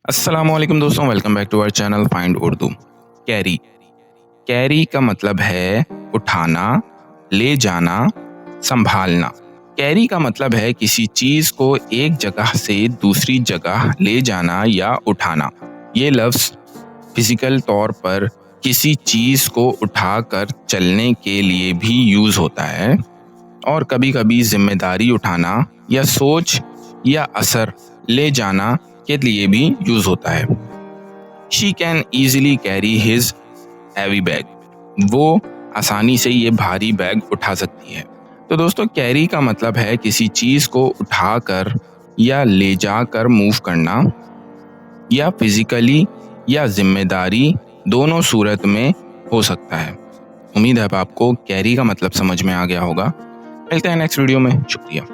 अस्सलाम वालेकुम दोस्तों, welcome back to our channel find Urdu. Carry carry का मतलब है उठाना, ले जाना, संभालना। कैरी का मतलब है किसी चीज को एक जगह से दूसरी जगह ले जाना या उठाना। ये लफ्ज फिजिकल तौर पर किसी चीज को उठाकर चलने के लिए भी यूज होता है और कभी कभी जिम्मेदारी उठाना या सोच या असर ले जाना के लिए भी यूज होता है। She can easily carry his heavy bag. वो आसानी से ये भारी बैग उठा सकती है। तो दोस्तों, कैरी का मतलब है किसी चीज को उठाकर या ले जाकर मूव करना, या फिजिकली या जिम्मेदारी दोनों सूरत में हो सकता है। उम्मीद है आपको कैरी का मतलब समझ में आ गया होगा। मिलते हैं नेक्स्ट वीडियो में। शुक्रिया।